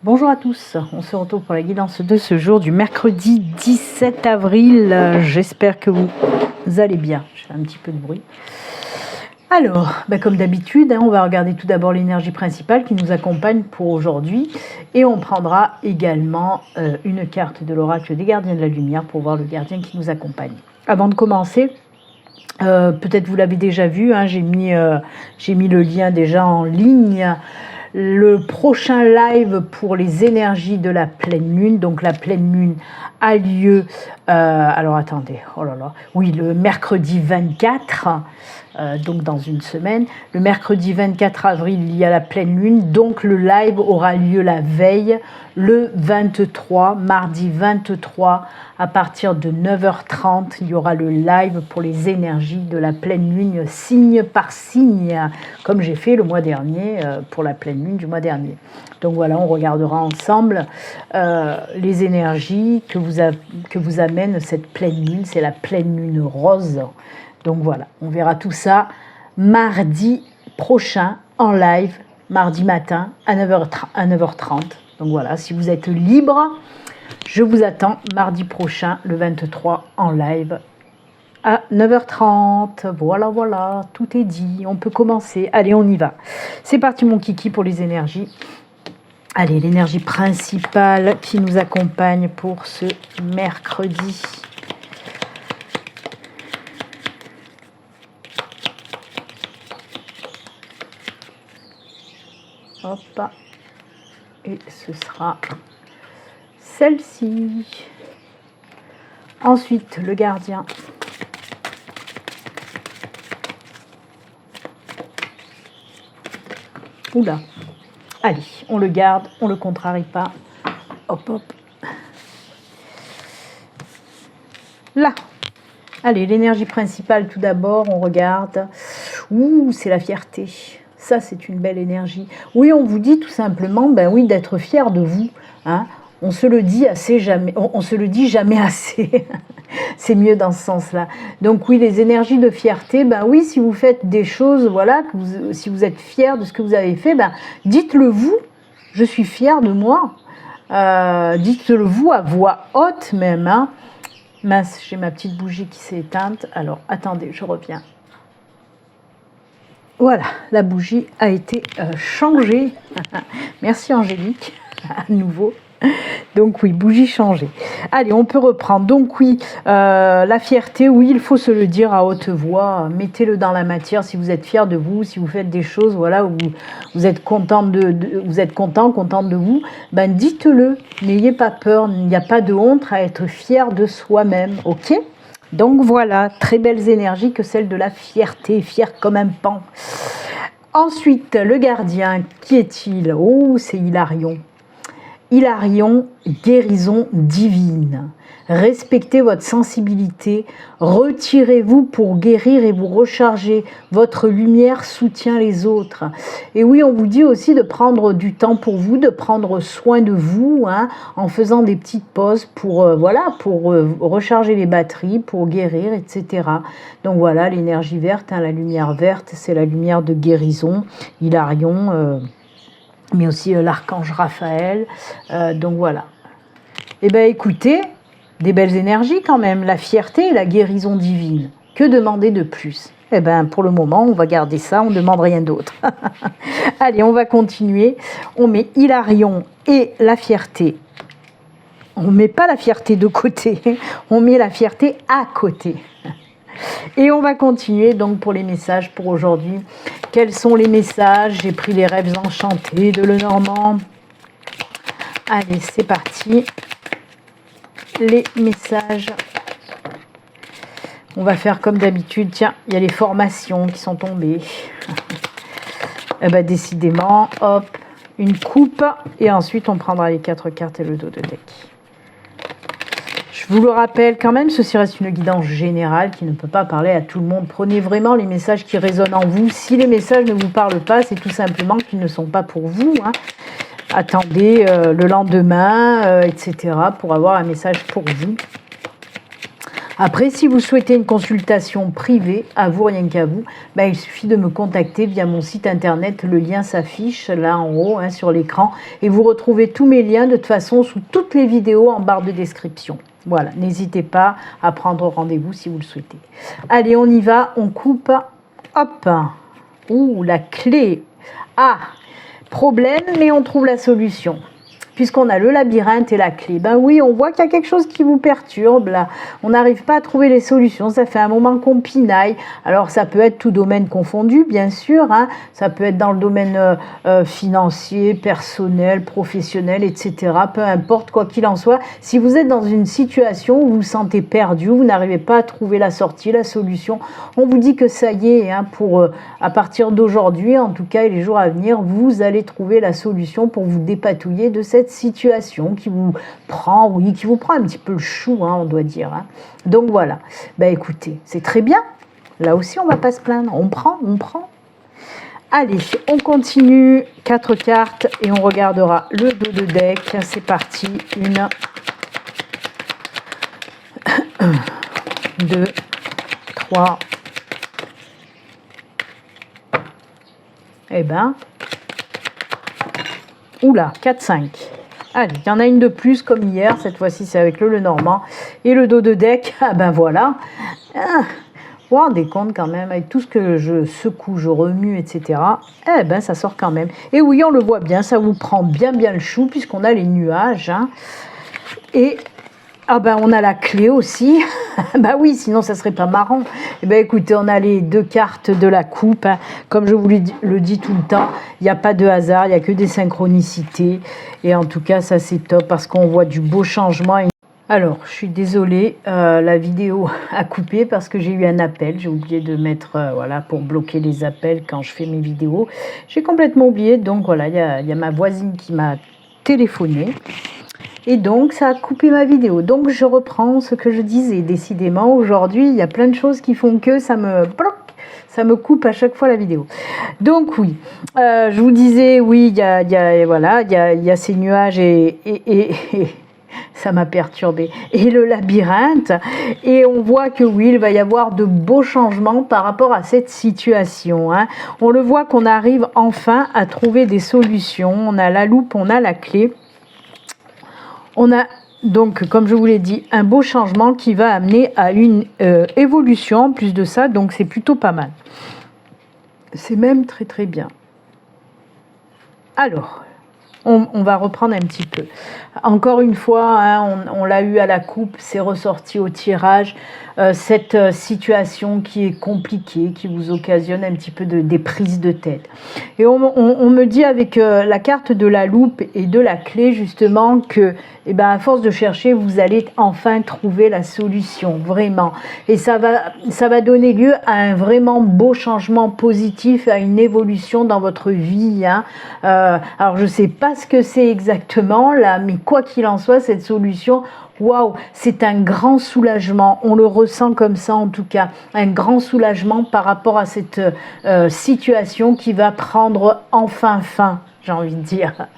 Bonjour à tous, on se retrouve pour la guidance de ce jour du mercredi 17 avril. J'espère que vous allez bien. Je fais un petit peu de bruit. Alors, comme d'habitude, on va regarder tout d'abord l'énergie principale qui nous accompagne pour aujourd'hui. Et on prendra également une carte de l'oracle des gardiens de la lumière pour voir le gardien qui nous accompagne. Avant de commencer, peut-être vous l'avez déjà vu, j'ai mis le lien déjà en ligne. Le prochain live pour les énergies de la pleine lune, donc la pleine lune a lieu, alors attendez, oh là là, oui, le mercredi 24, donc dans une semaine, le mercredi 24 avril, il y a la pleine lune, donc le live aura lieu la veille, le 23, mardi 23, à partir de 9h30, il y aura le live pour les énergies de la pleine lune, signe par signe, comme j'ai fait le mois dernier, pour la pleine lune du mois dernier. Donc voilà, on regardera ensemble les énergies que vous amène cette pleine lune, c'est la pleine lune rose. Donc voilà, on verra tout ça mardi prochain en live, mardi matin à 9h30. Donc voilà, si vous êtes libre, je vous attends mardi prochain, le 23, en live à 9h30. Voilà, tout est dit, on peut commencer. Allez, on y va. C'est parti mon kiki pour les énergies. Allez, l'énergie principale qui nous accompagne pour ce mercredi. Hop. Et ce sera celle-ci. Ensuite, le gardien. Oula. Allez, on le garde, on ne le contrarie pas. Hop. Là. Allez, l'énergie principale tout d'abord, on regarde. Ouh, c'est la fierté. Ça, c'est une belle énergie. Oui, on vous dit tout simplement, d'être fier de vous. On se le dit jamais. On se le dit jamais assez. C'est mieux dans ce sens-là. Donc oui, les énergies de fierté, oui, si vous faites des choses, voilà, si vous êtes fier de ce que vous avez fait, dites-le vous. Je suis fier de moi. Dites-le vous à voix haute même. Mince, j'ai ma petite bougie qui s'est éteinte. Alors, attendez, je reviens. Voilà, la bougie a été changée. Merci Angélique, à nouveau. Donc oui, bougie changée. Allez, on peut reprendre. Donc oui, la fierté, oui, il faut se le dire à haute voix. Mettez-le dans la matière si vous êtes fier de vous, si vous faites des choses, voilà, où vous êtes contente contente de vous. Dites-le. N'ayez pas peur. Il n'y a pas de honte à être fier de soi-même, ok ? Donc voilà, très belles énergies que celle de la fierté, fier comme un pan. Ensuite, le gardien, qui est-il ? Oh, c'est Hilarion. Hilarion, guérison divine. Respectez votre sensibilité, retirez-vous pour guérir et vous recharger. Votre lumière soutient les autres. Et oui, on vous dit aussi de prendre du temps pour vous, de prendre soin de vous, en faisant des petites pauses pour recharger les batteries, pour guérir, etc. Donc voilà, l'énergie verte, la lumière verte, c'est la lumière de guérison. Hilarion, mais aussi l'archange Raphaël. Donc voilà. Écoutez, des belles énergies quand même, la fierté et la guérison divine. Que demander de plus ? Pour le moment, on va garder ça, on ne demande rien d'autre. Allez, on va continuer. On met Hilarion et la fierté. On ne met pas la fierté de côté, on met la fierté à côté. Et on va continuer donc pour les messages pour aujourd'hui. Quels sont les messages ? J'ai pris les rêves enchantés de Lenormand. Allez, c'est parti. Les messages. On va faire comme d'habitude. Tiens, il y a les formations qui sont tombées. Décidément, hop, une coupe. Et ensuite, on prendra les 4 cartes et le dos de deck. Je vous le rappelle quand même, ceci reste une guidance générale qui ne peut pas parler à tout le monde. Prenez vraiment les messages qui résonnent en vous. Si les messages ne vous parlent pas, c'est tout simplement qu'ils ne sont pas pour vous. Attendez le lendemain, etc. pour avoir un message pour vous. Après, si vous souhaitez une consultation privée, à vous, rien qu'à vous, ben, il suffit de me contacter via mon site internet. Le lien s'affiche là en haut hein, sur l'écran. Et vous retrouvez tous mes liens de toute façon sous toutes les vidéos en barre de description. Voilà, n'hésitez pas à prendre rendez-vous si vous le souhaitez. Allez, on y va, on coupe. Hop. Ouh, la clé. Ah, problème, mais on trouve la solution. Puisqu'on a le labyrinthe et la clé. Ben oui, on voit qu'il y a quelque chose qui vous perturbe là. On n'arrive pas à trouver les solutions. Ça fait un moment qu'on pinaille. Alors ça peut être tout domaine confondu, bien sûr. Hein. Ça peut être dans le domaine financier, personnel, professionnel, etc. Peu importe, quoi qu'il en soit. Si vous êtes dans une situation où vous vous sentez perdu, vous n'arrivez pas à trouver la sortie, la solution, on vous dit que ça y est, hein, à partir d'aujourd'hui, en tout cas et les jours à venir, vous allez trouver la solution pour vous dépatouiller de cette situation qui vous prend, oui, qui vous prend un petit peu le chou, hein, on doit dire. Hein. Donc voilà, ben écoutez, c'est très bien. Là aussi, on va pas se plaindre. On prend. Allez, on continue. 4 cartes et on regardera le dos de deck. C'est parti. 1, 2, 3. Eh ben, oula, 4, 5. Allez, il y en a une de plus comme hier. Cette fois-ci, c'est avec le Lenormand. Et le dos de deck, ah ben voilà. Ah, vous vous rendez compte quand même, avec tout ce que je secoue, je remue, etc. Eh ben, ça sort quand même. Et oui, on le voit bien, ça vous prend bien le chou, puisqu'on a les nuages. Hein. Et... ah ben on a la clé aussi, bah oui sinon ça serait pas marrant. Et ben écoutez, on a les 2 cartes de la coupe, hein. Comme je vous le dis tout le temps, il n'y a pas de hasard, il n'y a que des synchronicités. Et en tout cas ça c'est top parce qu'on voit du beau changement. Alors je suis désolée, la vidéo a coupé parce que j'ai eu un appel, j'ai oublié de mettre, voilà, pour bloquer les appels quand je fais mes vidéos. J'ai complètement oublié, donc voilà, il y a ma voisine qui m'a téléphoné. Et donc, ça a coupé ma vidéo. Donc, je reprends ce que je disais. Décidément, aujourd'hui, il y a plein de choses qui font que ça me coupe à chaque fois la vidéo. Donc, oui, je vous disais, oui, il y a ces nuages et ça m'a perturbée. Et le labyrinthe. Et on voit que oui, il va y avoir de beaux changements par rapport à cette situation. Hein. On le voit qu'on arrive enfin à trouver des solutions. On a la loupe, on a la clé. On a donc, comme je vous l'ai dit, un beau changement qui va amener à une évolution en plus de ça, donc c'est plutôt pas mal. C'est même très bien. Alors, on va reprendre un petit peu. Encore une fois, hein, on l'a eu à la coupe, c'est ressorti au tirage. Cette situation qui est compliquée, qui vous occasionne un petit peu des prises de tête. Et on me dit avec la carte de la loupe et de la clé justement que, eh ben, à force de chercher, vous allez enfin trouver la solution, vraiment. Et ça va donner lieu à un vraiment beau changement positif, à une évolution dans votre vie. Hein. Alors je ne sais pas ce que c'est exactement là, mais quoi qu'il en soit, cette solution, waouh, c'est un grand soulagement. On le ressent comme ça en tout cas, un grand soulagement par rapport à cette situation qui va prendre enfin fin. J'ai envie de dire,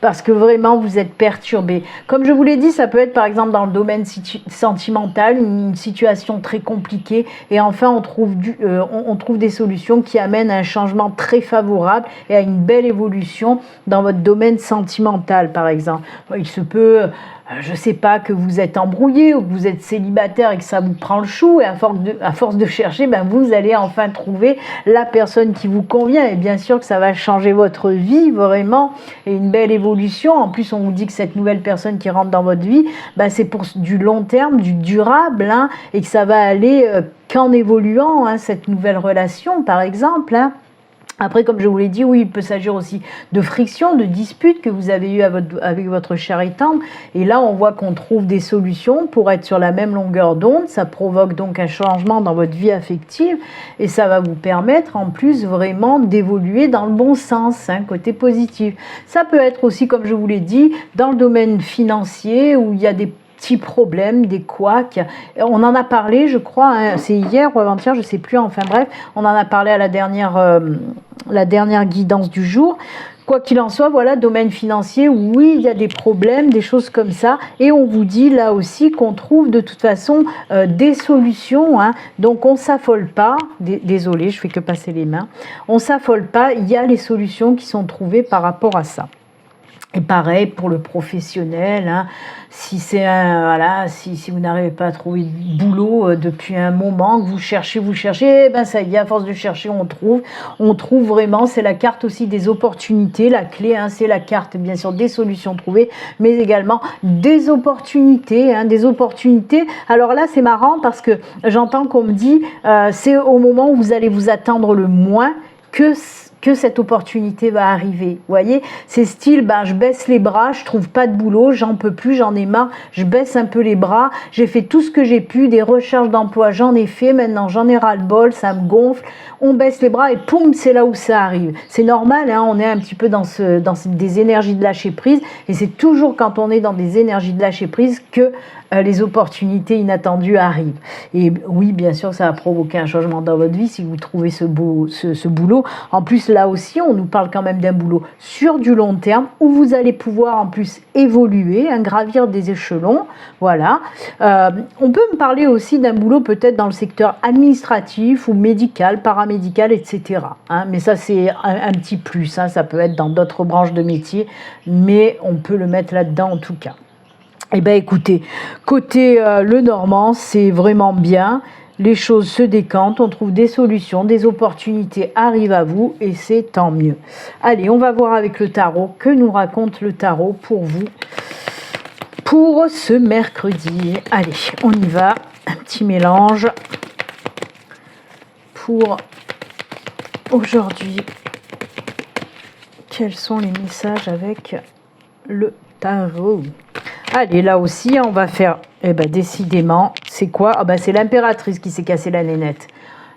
parce que vraiment vous êtes perturbé. Comme je vous l'ai dit, ça peut être par exemple dans le domaine sentimental, une situation très compliquée, et enfin on trouve des solutions qui amènent à un changement très favorable et à une belle évolution dans votre domaine sentimental par exemple. Il se peut, je sais pas, que vous êtes embrouillé ou que vous êtes célibataire et que ça vous prend le chou, et à force de chercher, ben vous allez enfin trouver la personne qui vous convient, et bien sûr que ça va changer votre vie vraiment, et une belle évolution. En plus on vous dit que cette nouvelle personne qui rentre dans votre vie, ben c'est pour du long terme, du durable, hein, et que ça va aller qu'en évoluant, hein, cette nouvelle relation par exemple, hein. Après, comme je vous l'ai dit, oui, il peut s'agir aussi de friction, de disputes que vous avez eues avec votre cher et tendre. Et là, on voit qu'on trouve des solutions pour être sur la même longueur d'onde. Ça provoque donc un changement dans votre vie affective. Et ça va vous permettre, en plus, vraiment d'évoluer dans le bon sens, hein, côté positif. Ça peut être aussi, comme je vous l'ai dit, dans le domaine financier, où il y a des petits problèmes, des couacs. On en a parlé, je crois, hein, c'est hier ou avant-hier, je ne sais plus, enfin bref, on en a parlé à la dernière guidance du jour, Quoi qu'il en soit, voilà, domaine financier, oui, il y a des problèmes, des choses comme ça. Et on vous dit là aussi qu'on trouve de toute façon des solutions. Hein. Donc on ne s'affole pas. Désolée, je fais que passer les mains. On ne s'affole pas. Il y a les solutions qui sont trouvées par rapport à ça. Et pareil pour le professionnel, hein, si c'est voilà, si vous n'arrivez pas à trouver de boulot depuis un moment, que vous cherchez, eh ben ça y est, à force de chercher, on trouve vraiment. C'est la carte aussi des opportunités, la clé, hein, c'est la carte bien sûr des solutions trouvées, mais également des opportunités, hein, des opportunités. Alors là, c'est marrant parce que j'entends qu'on me dit, c'est au moment où vous allez vous attendre le moins que cette opportunité va arriver. Vous voyez, c'est style, ben, je baisse les bras, je trouve pas de boulot, j'en peux plus, j'en ai marre, je baisse un peu les bras, j'ai fait tout ce que j'ai pu, des recherches d'emploi, j'en ai fait, maintenant j'en ai ras-le-bol, ça me gonfle, on baisse les bras et poum, c'est là où ça arrive. C'est normal, hein, on est un petit peu dans des énergies de lâcher prise, et c'est toujours quand on est dans des énergies de lâcher prise que les opportunités inattendues arrivent. Et oui, bien sûr, ça va provoquer un changement dans votre vie si vous trouvez ce boulot. En plus, là aussi, on nous parle quand même d'un boulot sur du long terme où vous allez pouvoir en plus évoluer, hein, gravir des échelons. Voilà. On peut me parler aussi d'un boulot peut-être dans le secteur administratif ou médical, paramédical, etc. Hein, mais ça, c'est un petit plus. Hein, ça peut être dans d'autres branches de métier, mais on peut le mettre là-dedans en tout cas. Eh bien écoutez, côté le Normand, c'est vraiment bien, les choses se décantent, on trouve des solutions, des opportunités arrivent à vous et c'est tant mieux. Allez, on va voir avec le tarot, que nous raconte le tarot pour vous, pour ce mercredi. Allez, on y va, un petit mélange pour aujourd'hui. Quels sont les messages avec le tarot ? Allez, là aussi, on va faire, décidément, c'est quoi ? C'est l'impératrice qui s'est cassée la nénette.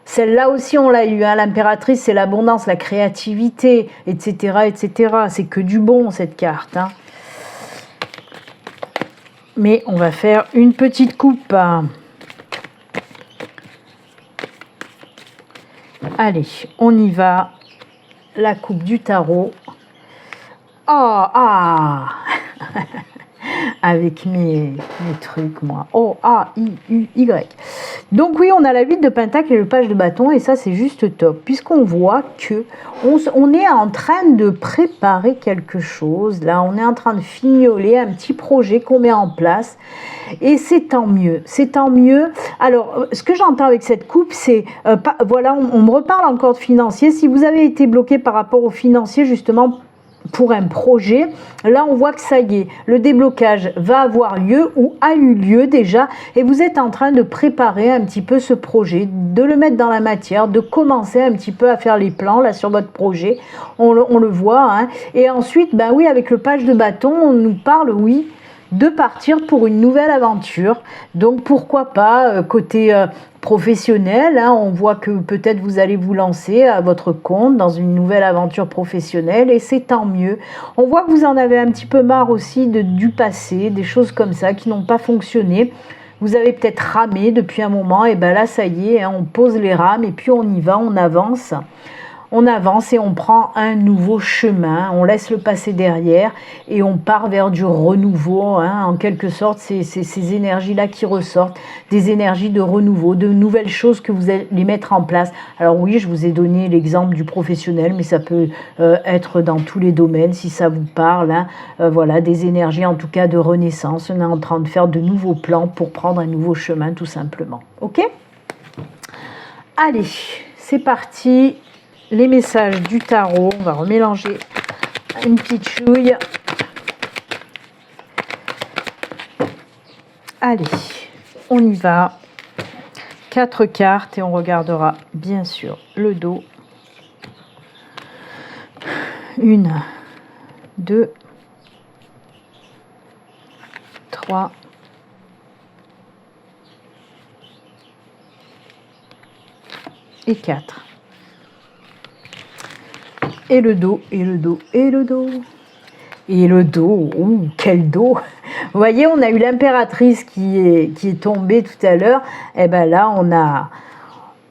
Celle-là aussi, on l'a eu, hein. L'impératrice, c'est l'abondance, la créativité, etc., etc. C'est que du bon, cette carte. Hein. Mais on va faire une petite coupe. Allez, on y va. La coupe du tarot. Oh, ah avec mes trucs, moi. O-A-I-U-Y. Donc oui, on a la 8 de pentacle et le page de bâton, et ça, c'est juste top, puisqu'on voit que on est en train de préparer quelque chose. Là, on est en train de fignoler un petit projet qu'on met en place, et c'est tant mieux. C'est tant mieux. Alors, ce que j'entends avec cette coupe, c'est, voilà, on me reparle encore de financier. Si vous avez été bloqué par rapport au financier, justement, pour un projet, là on voit que ça y est, le déblocage va avoir lieu ou a eu lieu déjà, et vous êtes en train de préparer un petit peu ce projet, de le mettre dans la matière, de commencer un petit peu à faire les plans là sur votre projet, on le voit, hein. Et ensuite, ben oui, avec le page de bâton, on nous parle, oui, de partir pour une nouvelle aventure. Donc pourquoi pas côté professionnel, hein, on voit que peut-être vous allez vous lancer à votre compte dans une nouvelle aventure professionnelle, et c'est tant mieux. On voit que vous en avez un petit peu marre aussi du passé, des choses comme ça qui n'ont pas fonctionné. Vous avez peut-être ramé depuis un moment, et ben là ça y est, hein, on pose les rames et puis on y va, on avance. On avance et on prend un nouveau chemin, on laisse le passé derrière et on part vers du renouveau, hein, en quelque sorte, ces énergies-là qui ressortent, des énergies de renouveau, de nouvelles choses que vous allez mettre en place. Alors oui, je vous ai donné l'exemple du professionnel, mais ça peut être dans tous les domaines, si ça vous parle, hein, voilà, des énergies en tout cas de renaissance. On est en train de faire de nouveaux plans pour prendre un nouveau chemin, tout simplement. Ok ? Allez, c'est parti. Les messages du tarot, on va remélanger une petite chouille. Allez, on y va. 4 cartes et on regardera bien sûr le dos. 1, 2, 3, et 4. Et le dos, et le dos, et le dos. Et le dos, ouh, quel dos! Vous voyez, on a eu l'impératrice qui est tombée tout à l'heure. Et bien là,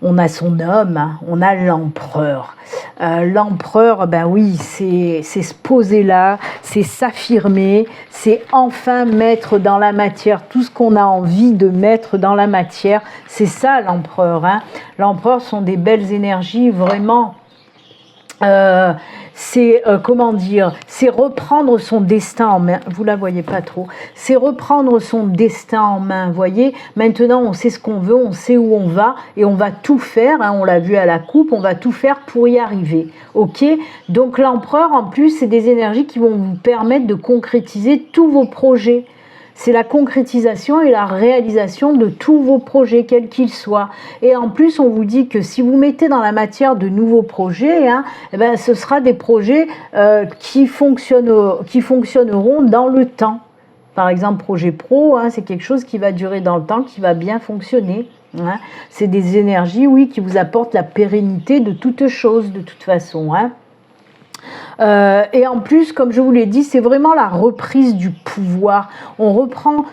on a son homme, hein, on a l'empereur. L'empereur, ben oui, c'est se poser là, c'est s'affirmer, c'est enfin mettre dans la matière tout ce qu'on a envie de mettre dans la matière. C'est ça l'empereur. Hein. L'empereur sont des belles énergies, vraiment. C'est comment dire, c'est reprendre son destin en main. Vous la voyez pas trop. C'est reprendre son destin en main. Voyez. Maintenant, on sait ce qu'on veut, on sait où on va et on va tout faire. Hein, on l'a vu à la coupe, on va tout faire pour y arriver. Ok. Donc l'empereur, en plus, c'est des énergies qui vont vous permettre de concrétiser tous vos projets. C'est la concrétisation et la réalisation de tous vos projets, quels qu'ils soient. Et en plus, on vous dit que si vous mettez dans la matière de nouveaux projets, hein, eh ben, ce sera des projets qui fonctionneront dans le temps. Par exemple, projet pro, hein, c'est quelque chose qui va durer dans le temps, qui va bien fonctionner. Hein. C'est des énergies, oui, qui vous apportent la pérennité de toute chose, de toute façon. Hein. Et en plus, comme je vous l'ai dit, c'est vraiment la reprise du pouvoir. On reprend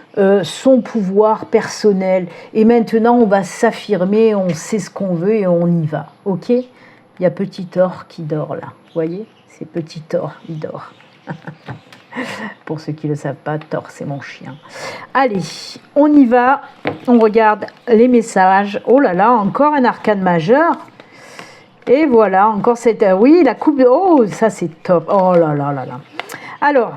son pouvoir personnel et maintenant on va s'affirmer, on sait ce qu'on veut et on y va. Ok? Il y a Petit Or qui dort là. Vous voyez? C'est Petit Or, il dort. Pour ceux qui ne le savent pas, Thor, c'est mon chien. Allez, on y va. On regarde les messages. Oh là là, encore un arcane majeur. Et voilà, encore cette... Oui, la coupe de... Oh, ça c'est top. Oh là là là là. Alors,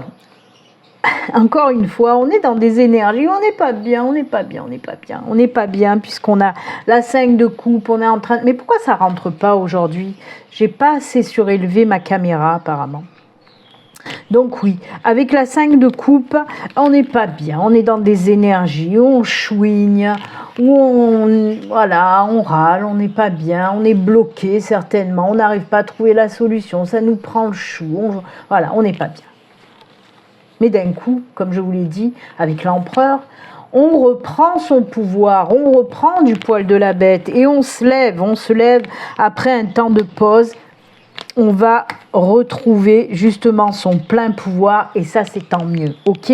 encore une fois, on est dans des énergies, on n'est pas bien, on n'est pas bien, on n'est pas bien. On n'est pas bien puisqu'on a la 5 de coupe, on est en train... Mais pourquoi ça ne rentre pas aujourd'hui? J'ai pas assez surélevé ma caméra apparemment. Donc oui, avec la 5 de coupe, on n'est pas bien, on est dans des énergies où on chouigne, où on râle, on n'est pas bien, on est bloqué certainement, on n'arrive pas à trouver la solution, ça nous prend le chou, voilà, on n'est pas bien. Mais d'un coup, comme je vous l'ai dit, avec l'empereur, on reprend son pouvoir, on reprend du poil de la bête et on se lève après un temps de pause. On va retrouver justement son plein pouvoir et ça c'est tant mieux, ok?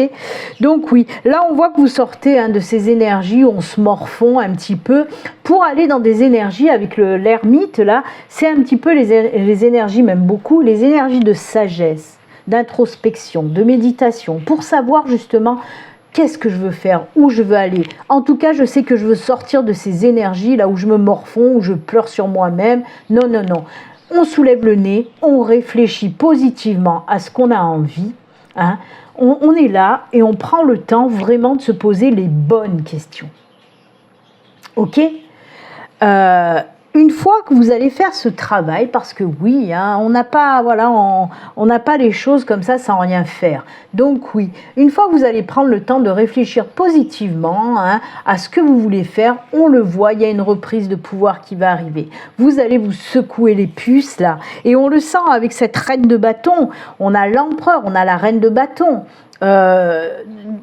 Donc oui, là on voit que vous sortez de ces énergies où on se morfond un petit peu pour aller dans des énergies avec l'ermite là, c'est un petit peu les énergies, même beaucoup, les énergies de sagesse, d'introspection, de méditation, pour savoir justement qu'est-ce que je veux faire, où je veux aller. En tout cas, je sais que je veux sortir de ces énergies là où je me morfonds, où je pleure sur moi-même. Non, non, non. On soulève le nez, on réfléchit positivement à ce qu'on a envie. Hein. On est là et on prend le temps vraiment de se poser les bonnes questions. Ok? Une fois que vous allez faire ce travail, parce que oui, hein, on n'a pas, voilà, on n'a pas les choses comme ça sans rien faire. Donc oui, une fois que vous allez prendre le temps de réfléchir positivement à ce que vous voulez faire, on le voit, il y a une reprise de pouvoir qui va arriver. Vous allez vous secouer les puces là, et on le sent avec cette reine de bâton. On a l'empereur, on a la reine de bâton.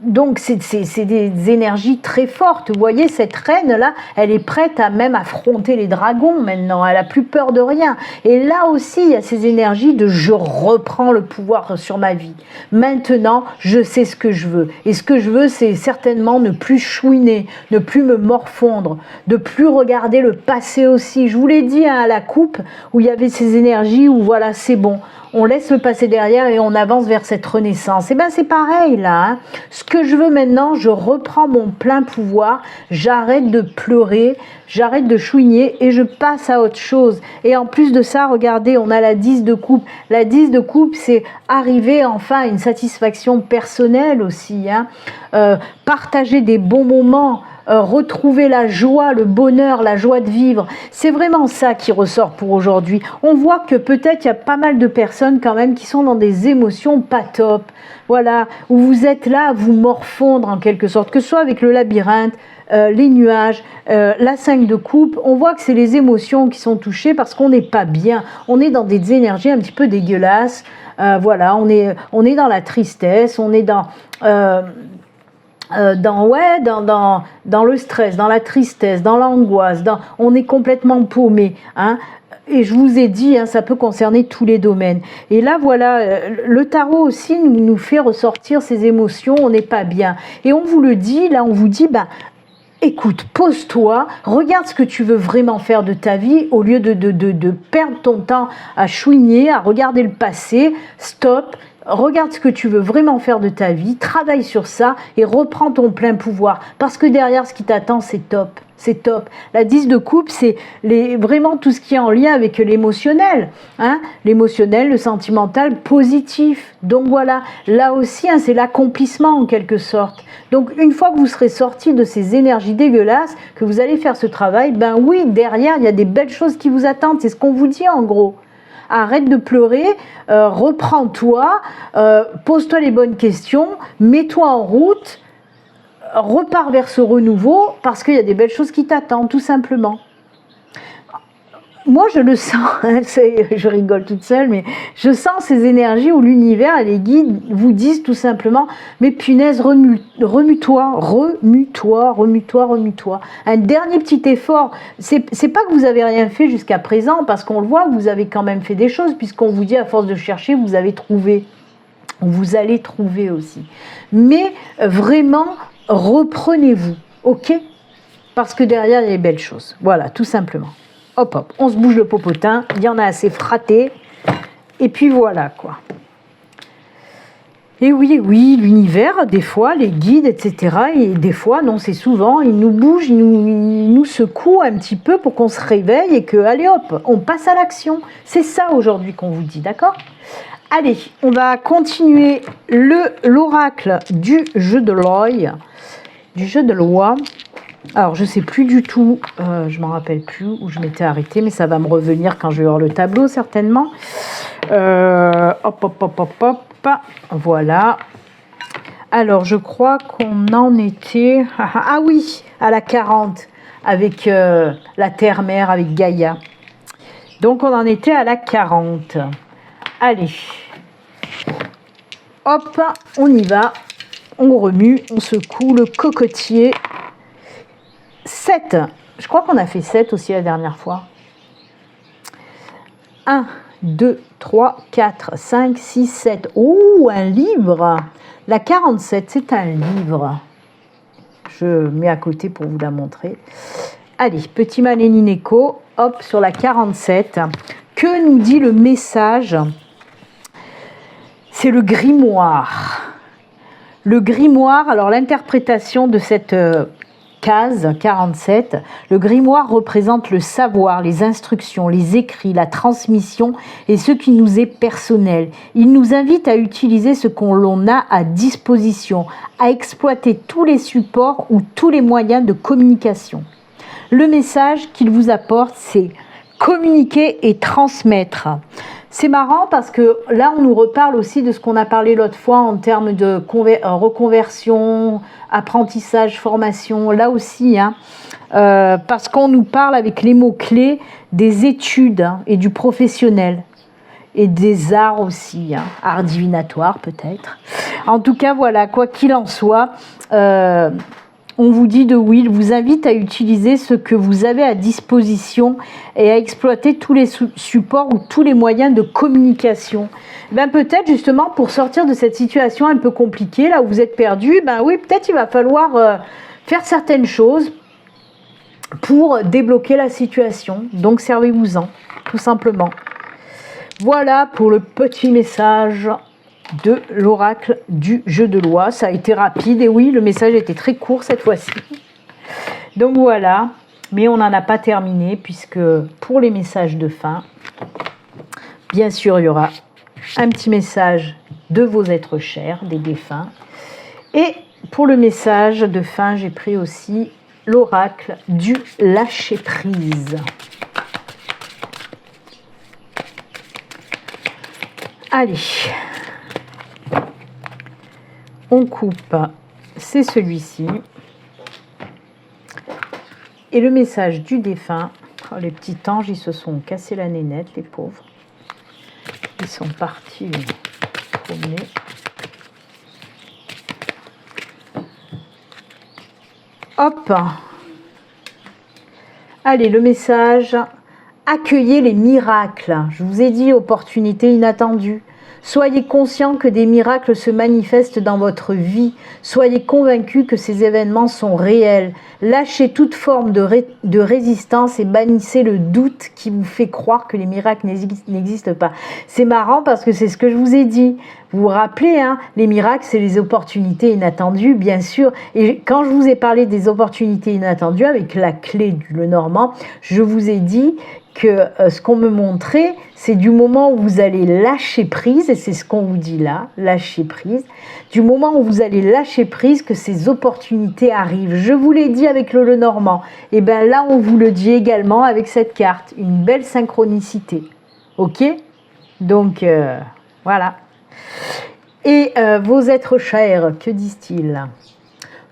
Donc c'est des énergies très fortes. Vous voyez, cette reine là, elle est prête à même affronter les dragons maintenant, elle a plus peur de rien. Et là aussi il y a ces énergies de je reprends le pouvoir sur ma vie. Maintenant je sais ce que je veux, et ce que je veux c'est certainement ne plus chouiner, ne plus me morfondre, de plus regarder le passé aussi. Je vous l'ai dit à la coupe où il y avait ces énergies où voilà, c'est bon, on laisse le passé derrière et on avance vers cette renaissance. Et bien c'est pareil là, hein. Ce que je veux maintenant, je reprends mon plein pouvoir, j'arrête de pleurer, j'arrête de chouiner et je passe à autre chose. Et en plus de ça, regardez, on a la 10 de coupe. La 10 de coupe, c'est arriver enfin à une satisfaction personnelle aussi, hein. Partager des bons moments, retrouver la joie, le bonheur, la joie de vivre. C'est vraiment ça qui ressort pour aujourd'hui. On voit que peut-être il y a pas mal de personnes quand même qui sont dans des émotions pas top. Voilà, où vous êtes là à vous morfondre en quelque sorte, que ce soit avec le labyrinthe, les nuages, la 5 de coupe, on voit que c'est les émotions qui sont touchées parce qu'on n'est pas bien. On est dans des énergies un petit peu dégueulasses. Voilà, on est dans la tristesse, on est dans le stress, dans la tristesse, dans l'angoisse, on est complètement paumé, hein. Et je vous ai dit, hein, ça peut concerner tous les domaines. Et là, voilà, le tarot aussi nous fait ressortir ces émotions, on n'est pas bien. Et on vous le dit, là, on vous dit, écoute, pose-toi, regarde ce que tu veux vraiment faire de ta vie au lieu de perdre ton temps à chouiner, à regarder le passé. Stop, regarde ce que tu veux vraiment faire de ta vie, travaille sur ça et reprends ton plein pouvoir. Parce que derrière, ce qui t'attend, c'est top. C'est top. La 10 de coupe, c'est vraiment tout ce qui est en lien avec l'émotionnel. Hein, l'émotionnel, le sentimental, positif. Donc voilà, là aussi, hein, c'est l'accomplissement en quelque sorte. Donc une fois que vous serez sorti de ces énergies dégueulasses, que vous allez faire ce travail, ben oui, derrière, il y a des belles choses qui vous attendent. C'est ce qu'on vous dit en gros. Arrête de pleurer, reprends-toi, pose-toi les bonnes questions, mets-toi en route, repars vers ce renouveau parce qu'il y a des belles choses qui t'attendent, tout simplement. Moi, je le sens, hein, je rigole toute seule, mais je sens ces énergies où l'univers et les guides vous disent tout simplement « Mais punaise, remue-toi, remue-toi, remue-toi, remue-toi. » Un dernier petit effort, c'est pas que vous avez rien fait jusqu'à présent, parce qu'on le voit, vous avez quand même fait des choses, puisqu'on vous dit à force de chercher, vous avez trouvé. Vous allez trouver aussi. Mais vraiment, reprenez-vous, ok? Parce que derrière, il y a des belles choses. Voilà, tout simplement. Hop, hop, on se bouge le popotin, il y en a assez fraté, et puis voilà, quoi. Et oui, l'univers, des fois, les guides, etc., et des fois, non, c'est souvent, ils nous bougent, ils nous secouent un petit peu pour qu'on se réveille et que, allez hop, on passe à l'action. C'est ça aujourd'hui qu'on vous dit, d'accord ? Allez, on va continuer l'oracle du jeu de l'oeil, du jeu de loi. Alors, je ne sais plus du tout, je ne m'en rappelle plus où je m'étais arrêtée, mais ça va me revenir quand je vais voir le tableau, certainement. Hop, voilà. Alors, je crois qu'on en était... Ah oui, à la 40, avec la Terre-Mère, avec Gaïa. Donc, on en était à la 40. Allez. Hop, on y va. On remue, on secoue le cocotier. 7. Je crois qu'on a fait 7 aussi la dernière fois. 1, 2, 3, 4, 5, 6, 7. Oh, un livre. La 47, c'est un livre. Je mets à côté pour vous la montrer. Allez, petit Malénineco. Hop, sur la 47. Que nous dit le message? C'est le grimoire. Le grimoire, alors l'interprétation de cette... case 47, le grimoire représente le savoir, les instructions, les écrits, la transmission et ce qui nous est personnel. Il nous invite à utiliser ce qu'on a à disposition, à exploiter tous les supports ou tous les moyens de communication. Le message qu'il vous apporte, c'est communiquer et transmettre. C'est marrant parce que là, on nous reparle aussi de ce qu'on a parlé l'autre fois en termes de reconversion, apprentissage, formation, là aussi, hein, parce qu'on nous parle avec les mots-clés des études hein, et du professionnel et des arts aussi, hein, arts divinatoires peut-être. En tout cas, voilà, quoi qu'il en soit, on vous dit de oui, il vous invite à utiliser ce que vous avez à disposition et à exploiter tous les supports ou tous les moyens de communication. Ben peut-être justement pour sortir de cette situation un peu compliquée, là où vous êtes perdu, ben oui, peut-être il va falloir faire certaines choses pour débloquer la situation. Donc servez-vous-en, tout simplement. Voilà pour le petit message de l'oracle du jeu de loi. Ça a été rapide et oui, le message a été très court cette fois-ci. Donc voilà, mais on n'en a pas terminé puisque pour les messages de fin, bien sûr, il y aura un petit message de vos êtres chers, des défunts. Et pour le message de fin, j'ai pris aussi l'oracle du lâcher-prise. Allez, on coupe, c'est celui-ci. Et le message du défunt, oh, les petits anges, ils se sont cassés la nénette, les pauvres. Ils sont partis promener. Hop. Allez, le message, accueillez les miracles. Je vous ai dit, opportunité inattendue. Soyez conscient que des miracles se manifestent dans votre vie. Soyez convaincu que ces événements sont réels. Lâchez toute forme de résistance et bannissez le doute qui vous fait croire que les miracles n'existent pas. C'est marrant parce que c'est ce que je vous ai dit. Vous vous rappelez, hein, les miracles, c'est les opportunités inattendues, bien sûr. Et quand je vous ai parlé des opportunités inattendues avec la clé du Lenormand, je vous ai dit que ce qu'on me montrait, c'est du moment où vous allez lâcher prise, et c'est ce qu'on vous dit là, lâcher prise, du moment où vous allez lâcher prise que ces opportunités arrivent. Je vous l'ai dit avec le Lenormand, et bien là on vous le dit également avec cette carte, une belle synchronicité. Ok? Donc voilà. Et vos êtres chers, que disent-ils?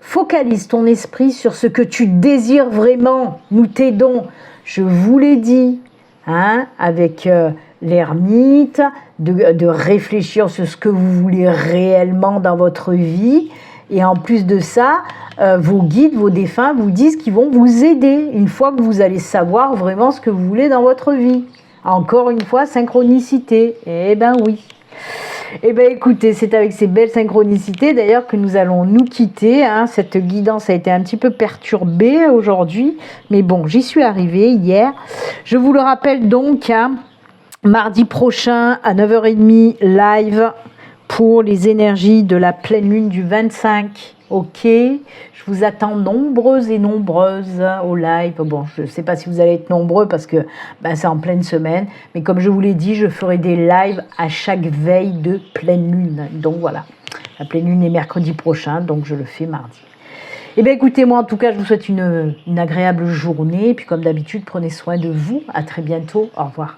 Focalise ton esprit sur ce que tu désires vraiment. Nous t'aidons. Je vous l'ai dit, hein, avec l'ermite, de réfléchir sur ce que vous voulez réellement dans votre vie. Et en plus de ça, vos guides, vos défunts vous disent qu'ils vont vous aider une fois que vous allez savoir vraiment ce que vous voulez dans votre vie. Encore une fois, synchronicité. Eh ben oui. Eh bien écoutez, c'est avec ces belles synchronicités d'ailleurs que nous allons nous quitter, hein. Cette guidance a été un petit peu perturbée aujourd'hui, mais bon, j'y suis arrivée hier. Je vous le rappelle donc, hein, mardi prochain à 9h30 live pour les énergies de la pleine lune du 25. Ok, je vous attends nombreuses et nombreuses au live. Bon, je ne sais pas si vous allez être nombreux parce que c'est en pleine semaine. Mais comme je vous l'ai dit, je ferai des lives à chaque veille de pleine lune. Donc voilà, la pleine lune est mercredi prochain, donc je le fais mardi. Eh bien écoutez, moi en tout cas, je vous souhaite une agréable journée. Et puis comme d'habitude, prenez soin de vous. À très bientôt. Au revoir.